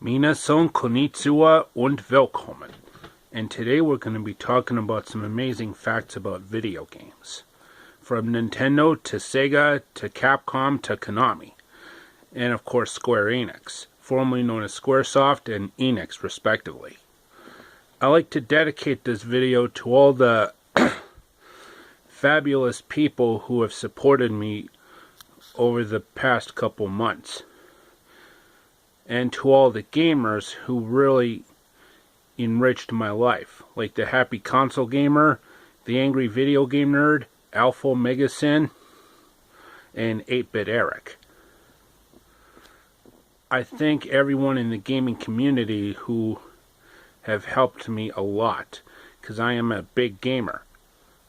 Minasan konnichiwa und willkommen. And today we're going to be talking about some amazing facts about video games. From Nintendo to Sega to Capcom to Konami. And of course Square Enix, formerly known as Squaresoft and Enix respectively. I like to dedicate this video to all the fabulous people who have supported me over the past couple months. And to all the gamers who really enriched my life, like the Happy Console Gamer, the Angry Video Game Nerd, Alpha Megasin, and 8-Bit Eric. I thank everyone in the gaming community who have helped me a lot, because I am a big gamer,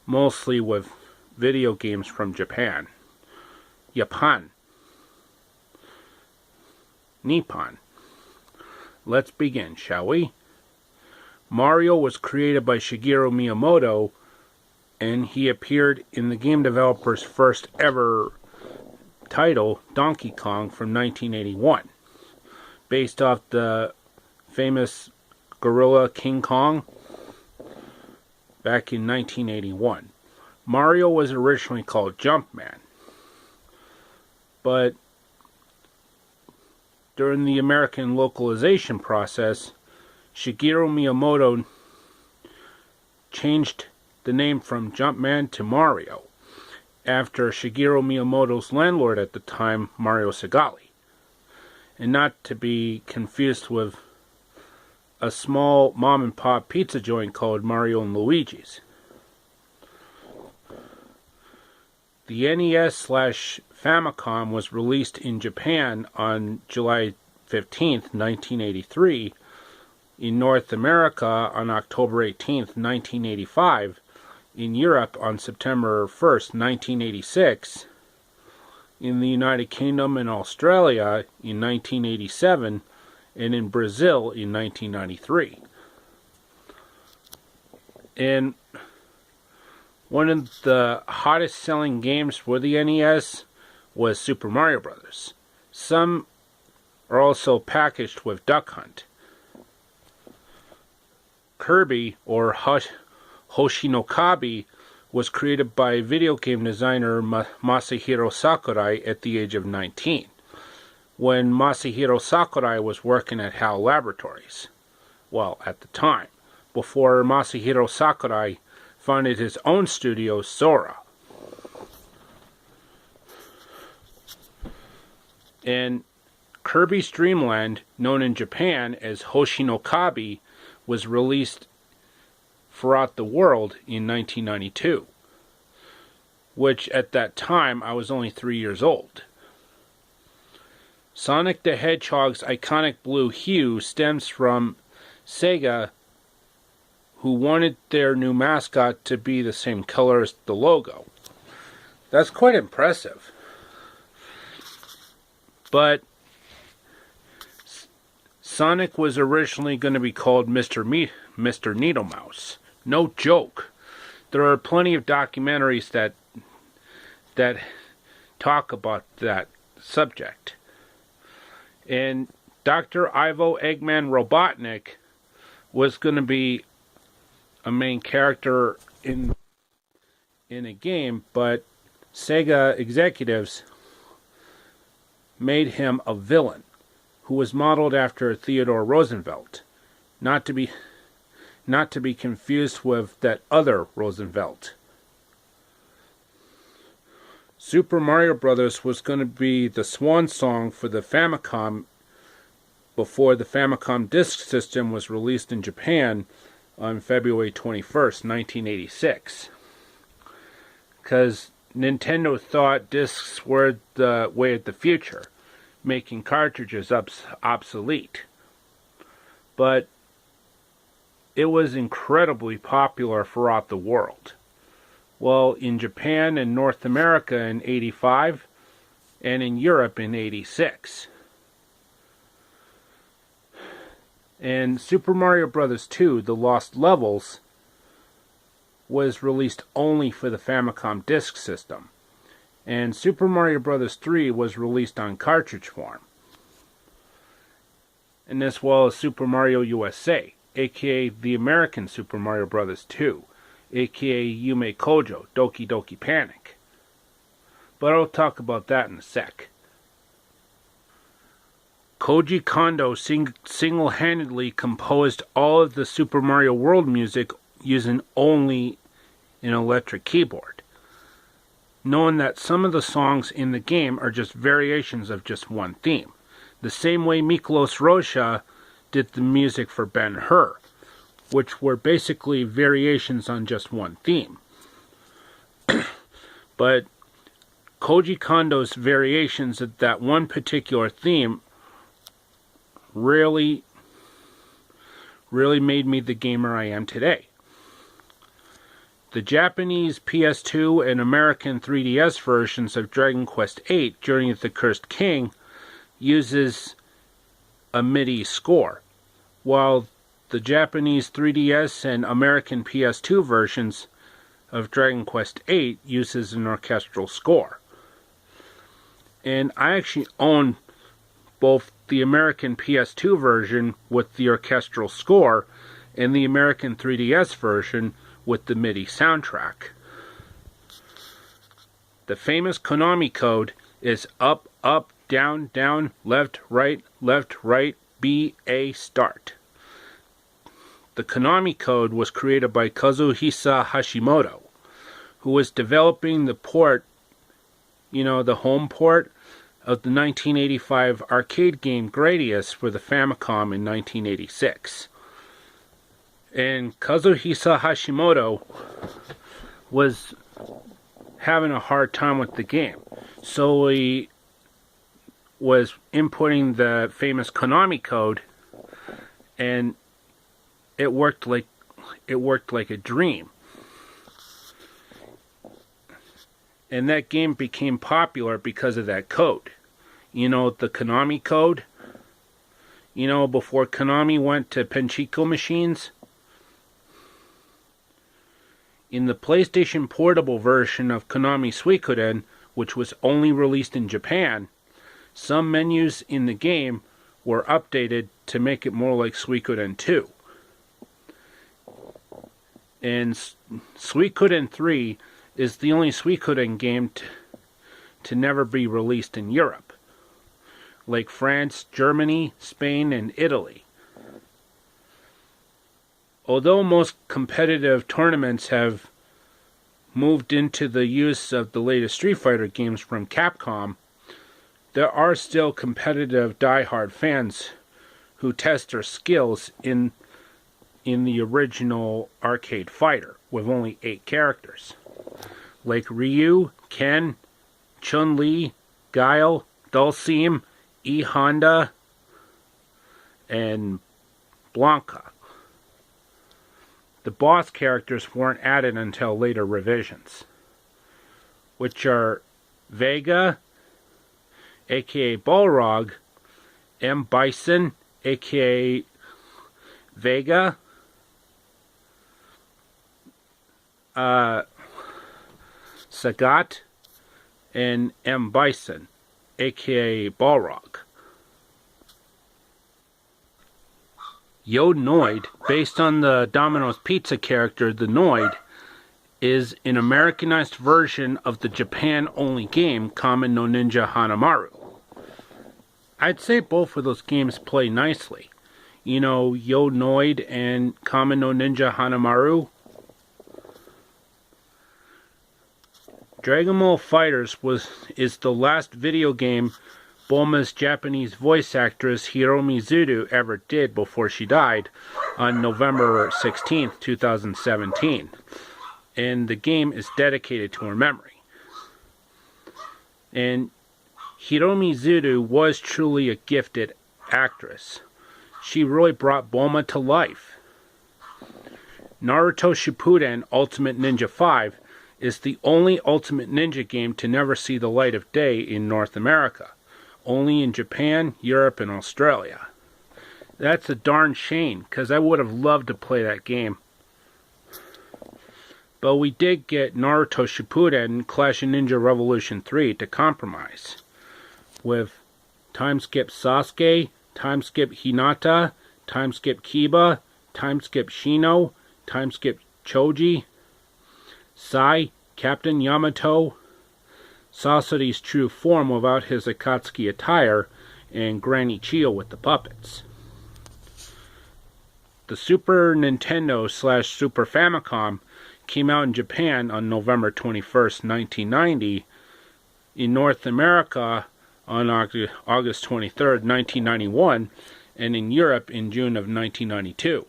mostly with video games from Japan. Nippon. Let's begin, shall we? Mario was created by Shigeru Miyamoto, and he appeared in the game developer's first ever title, Donkey Kong, from 1981, based off the famous gorilla King Kong back in 1981. Mario was originally called Jumpman, but during the American localization process, Shigeru Miyamoto changed the name from Jumpman to Mario, after Shigeru Miyamoto's landlord at the time, Mario Segale, and not to be confused with a small mom-and-pop pizza joint called Mario and Luigi's. The NES/Famicom was released in Japan on July 15th, 1983, in North America on October 18th, 1985, in Europe on September 1st, 1986, in the United Kingdom and Australia in 1987, and in Brazil in 1993. And one of the hottest selling games for the NES was Super Mario Bros. Some are also packaged with Duck Hunt. Kirby, or Hoshinokabi, was created by video game designer Masahiro Sakurai at the age of 19, when Masahiro Sakurai was working at HAL Laboratories. Well, at the time, before Masahiro Sakurai founded his own studio, Sora. And Kirby's Dream Land, known in Japan as Hoshinokabi, was released throughout the world in 1992, which at that time I was only 3 years old. Sonic the Hedgehog's iconic blue hue stems from Sega, who wanted their new mascot to be the same color as the logo. That's quite impressive. But Sonic was originally going to be called Mr. Needlemouse. No joke. There are plenty of documentaries that talk about that subject. And Dr. Ivo Eggman Robotnik was going to be a main character in a game, but Sega executives made him a villain who was modeled after Theodore Roosevelt, not to be confused with that other Roosevelt. Super Mario Bros. Was going to be the swan song for the Famicom before the Famicom Disk System was released in Japan on February 21st, 1986. Because Nintendo thought discs were the way of the future, making cartridges obsolete. But it was incredibly popular throughout the world. Well, in Japan and North America in 85, and in Europe in 86. And Super Mario Bros. 2, The Lost Levels, was released only for the Famicom Disk System. And Super Mario Bros. 3 was released on cartridge form. and as well as Super Mario USA, aka the American Super Mario Bros. 2, aka Yume Kojo, Doki Doki Panic. But I'll talk about that in a sec. Koji Kondo single-handedly composed all of the Super Mario World music using only an electric keyboard, knowing that some of the songs in the game are just variations of just one theme, the same way Miklos Rozsa did the music for Ben-Hur, which were basically variations on just one theme. But Koji Kondo's variations of that one particular theme really made me the gamer I am today. The Japanese PS2 and American 3DS versions of Dragon Quest VIII, Journey of the Cursed King, uses a MIDI score, while the Japanese 3DS and American PS2 versions of Dragon Quest VIII uses an orchestral score. And I actually own both the American PS2 version with the orchestral score and the American 3DS version with the MIDI soundtrack. The famous Konami code is up, up, down, down, left, right, B, A, start. The Konami code was created by Kazuhisa Hashimoto, who was developing the port, the home port of the 1985 arcade game Gradius for the Famicom in 1986. And Kazuhisa Hashimoto was having a hard time with the game, so he was inputting the famous Konami code, and it worked like a dream. And that game became popular because of that code. The Konami code. Before Konami went to Pachinko machines. In the PlayStation Portable version of Konami Suikoden, which was only released in Japan, some menus in the game were updated to make it more like Suikoden 2. And Suikoden 3 is the only Suikoden game to never be released in Europe, like France, Germany, Spain, and Italy. Although most competitive tournaments have moved into the use of the latest Street Fighter games from Capcom, there are still competitive die-hard fans who test their skills in the original arcade fighter with only 8 characters, like Ryu, Ken, Chun-Li, Guile, Dhalsim, E. Honda, and Blanka. The boss characters weren't added until later revisions, which are Vega, aka Balrog, M. Bison, aka Vega, Sagat, and M. Bison, aka Balrog. Yo Noid, based on the Domino's Pizza character, the Noid, is an Americanized version of the Japan-only game Kamen no Ninja Hanamaru. I'd say both of those games play nicely. Yo Noid and Kamen no Ninja Hanamaru. Dragon Ball FighterZ is the last video game Bulma's Japanese voice actress Hiromi Zudu ever did before she died on November 16th, 2017. And the game is dedicated to her memory. And Hiromi Zudu was truly a gifted actress. She really brought Bulma to life. Naruto Shippuden Ultimate Ninja 5 is the only Ultimate Ninja game to never see the light of day in North America. Only in Japan, Europe, and Australia. That's a darn shame, because I would have loved to play that game. But we did get Naruto Shippuden and Clash of Ninja Revolution 3 to compromise, with time skip Sasuke, Timeskip Hinata, Timeskip Kiba, Timeskip Shino, Timeskip Choji, Sai, Captain Yamato, Sasori's true form without his Akatsuki attire, and Granny Chio with the puppets. The Super Nintendo / Super Famicom came out in Japan on November 21st, 1990, in North America on August 23rd, 1991, and in Europe in June of 1992.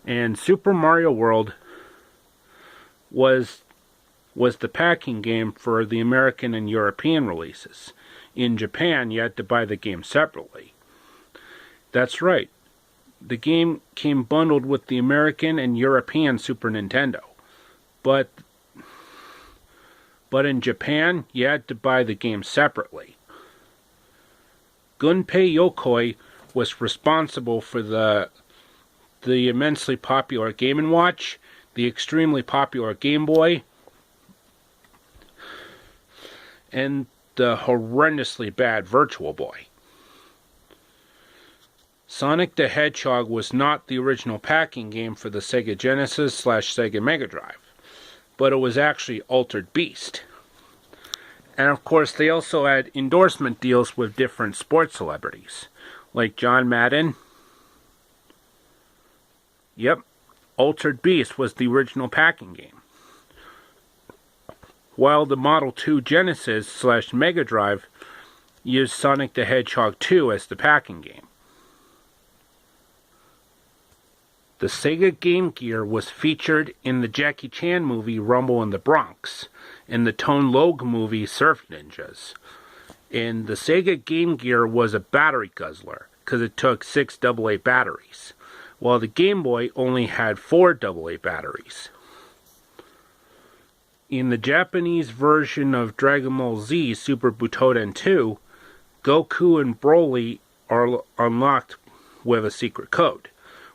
And Super Mario World was the packing game for the American and European releases. In Japan, you had to buy the game separately. That's right. The game came bundled with the American and European Super Nintendo. But in Japan, you had to buy the game separately. Gunpei Yokoi was responsible for the immensely popular Game & Watch, the extremely popular Game Boy, and the horrendously bad Virtual Boy. Sonic the Hedgehog was not the original packing game for the Sega Genesis / Sega Mega Drive, but it was actually Altered Beast. And of course, they also had endorsement deals with different sports celebrities, like John Madden. Yep, Altered Beast was the original packing game, while the Model 2 Genesis / Mega Drive used Sonic the Hedgehog 2 as the packing game. The Sega Game Gear was featured in the Jackie Chan movie Rumble in the Bronx, and the Tone Loc movie Surf Ninjas. And the Sega Game Gear was a battery guzzler, because it took 6 AA batteries, while the Game Boy only had 4 AA batteries. In the Japanese version of Dragon Ball Z Super Butoden 2, Goku and Broly are unlocked with a secret code,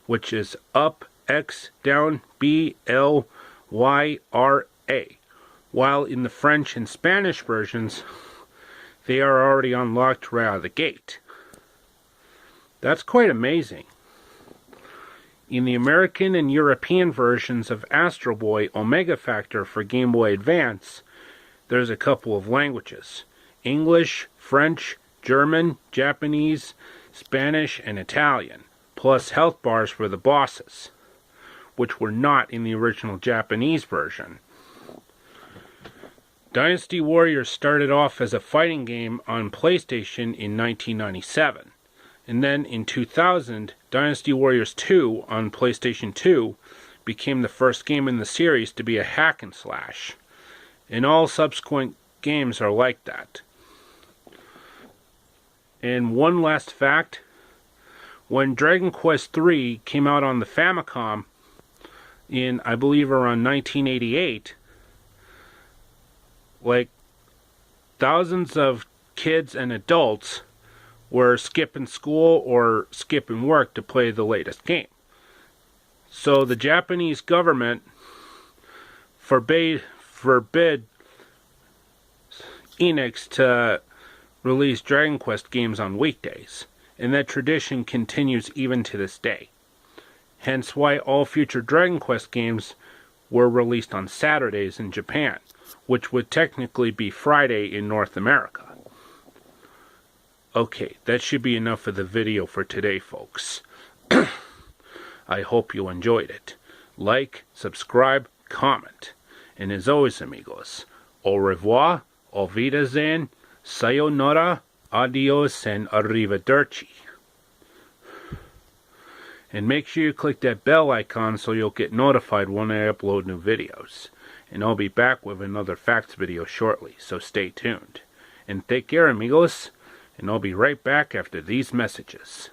which is up, X, down, B, L, Y, R, A. While in the French and Spanish versions, they are already unlocked right out of the gate. That's quite amazing. In the American and European versions of Astro Boy Omega Factor for Game Boy Advance, there's a couple of languages: English, French, German, Japanese, Spanish, and Italian, plus health bars for the bosses, which were not in the original Japanese version. Dynasty Warriors started off as a fighting game on PlayStation in 1997, and then in 2000, Dynasty Warriors 2 on PlayStation 2 became the first game in the series to be a hack and slash, and all subsequent games are like that. And one last fact: when Dragon Quest III came out on the Famicom in, I believe, around 1988, like, thousands of kids and adults were skipping school or skipping work to play the latest game. So the Japanese government forbid Enix to release Dragon Quest games on weekdays, and that tradition continues even to this day. Hence why all future Dragon Quest games were released on Saturdays in Japan, which would technically be Friday in North America. Okay, that should be enough of the video for today, folks. I hope you enjoyed it. Like, subscribe, comment. And as always, amigos, au revoir, auf Wiedersehen, sayonara, adios, and arrivederci. And make sure you click that bell icon so you'll get notified when I upload new videos. And I'll be back with another facts video shortly, so stay tuned. And take care, amigos, and I'll be right back after these messages.